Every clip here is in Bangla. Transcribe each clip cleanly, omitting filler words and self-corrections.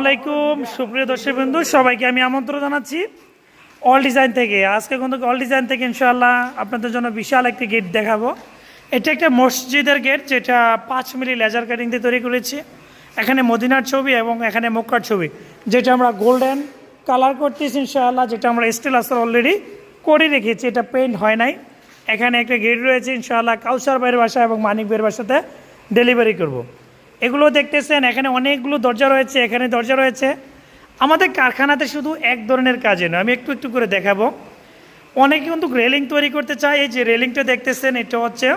আসসালামাইকুম সুপ্রিয় দর্শক বন্ধু, সবাইকে আমি আমন্ত্রণ জানাচ্ছি অল ডিজাইন থেকে। আজকে কিন্তু অল ডিজাইন থেকে ইনশাআল্লাহ আপনাদের জন্য বিশাল একটি গেট দেখাবো। এটা একটা মসজিদের গেট, যেটা 5 মিলি লেজার কাটিং দিয়ে তৈরি করেছি। এখানে মদিনার ছবি এবং এখানে মক্কার ছবি, যেটা আমরা গোল্ডেন কালার করতেছি ইনশাআল্লাহ, যেটা আমরা স্টিল আস্তর অলরেডি করে রেখেছি, এটা পেইন্ট হয় নাই। এখানে একটা গেট রয়েছে ইনশাআল্লাহ কাউসার ভাইয়ের বাসা এবং মানিক ভাইয়ের বাসাতে ডেলিভারি করব। এগুলো দেখতেছেন, এখানে অনেকগুলো দরজা রয়েছে, এখানে দরজা রয়েছে। আমাদের কারখানাতে শুধু এক ধরনের কাজে নয়, আমি একটু একটু করে দেখাবো। অনেকে কিন্তু রেলিং তৈরি করতে চায়। এই যে রেলিংটা দেখতেছেন, এটা হচ্ছে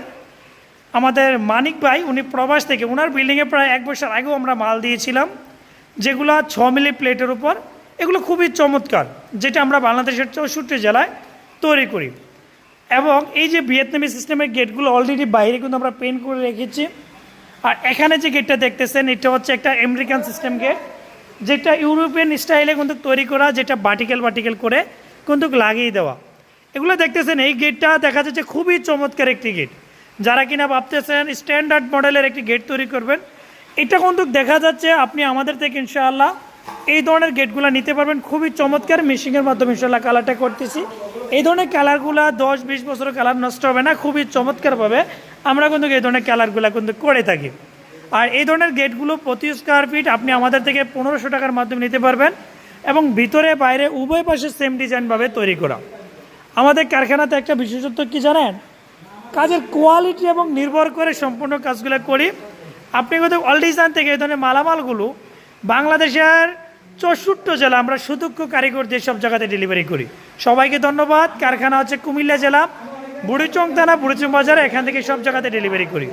আমাদের মানিক ভাই, উনি প্রবাস থেকে, ওনার বিল্ডিংয়ে প্রায় 1 বছর আগেও আমরা মাল দিয়েছিলাম, যেগুলো 6 মিলি প্লেটের উপর। এগুলো খুবই চমৎকার, যেটা আমরা বাংলাদেশের 64 জেলায় তৈরি করি। এবং এই যে ভিয়েতনামি সিস্টেমের গেটগুলো অলরেডি বাইরে কিন্তু আমরা পেন্ট করে রেখেছি। আর এখানে যে গেটটা দেখতেছেন, এটা হচ্ছে একটা আমেরিকান সিস্টেম গেট, যেটা ইউরোপিয়ান স্টাইলে কিন্তু তৈরি করা, যেটা বাটিকেল করে কিন্তু লাগিয়ে দেওয়া। এগুলো দেখতেছেন, এই গেটটা দেখা যাচ্ছে খুবই চমৎকার একটি গেট। যারা কিনা ভাবতেছেন স্ট্যান্ডার্ড মডেলের একটি গেট তৈরি করবেন, এটা কিন্তু দেখা যাচ্ছে আপনি আমাদের থেকে ইনশাআল্লাহ এই ধরনের গেটগুলো নিতে পারবেন। খুবই চমৎকার মেশিনের মাধ্যমে ইনশাআল্লাহ কালারটা করতেছি। এই ধরনের কালারগুলো 10-20 বছরের কালার নষ্ট হবে না, খুবই চমৎকারভাবে আমরা কিন্তু এই ধরনের কালারগুলো কিন্তু করে থাকি। আর এই ধরনের গেটগুলো প্রতি স্কোয়ার ফিট আপনি আমাদের থেকে 1500 টাকার মাধ্যমে নিতে পারবেন, এবং ভিতরে বাইরে উভয় পাশে সেম ডিজাইনভাবে তৈরি করা। আমাদের কারখানাতে একটা বিশেষত্ব কি জানেন, কাজের কোয়ালিটি এবং নির্ভর করে সম্পূর্ণ কাজগুলো করি। আপনি কিন্তু অল ডিজাইন থেকে এই ধরনের মালামালগুলো বাংলাদেশের 64 জেলা আমরা সুদক্ষ কারিগর দিয়ে সব জায়গাতে ডেলিভারি করি। সবাইকে ধন্যবাদ। কারখানা হচ্ছে কুমিল্লা জেলা, বুড়িচং থানা, বুড়িচং বাজার, এখান থেকে সব জায়গাতে ডেলিভারি করি।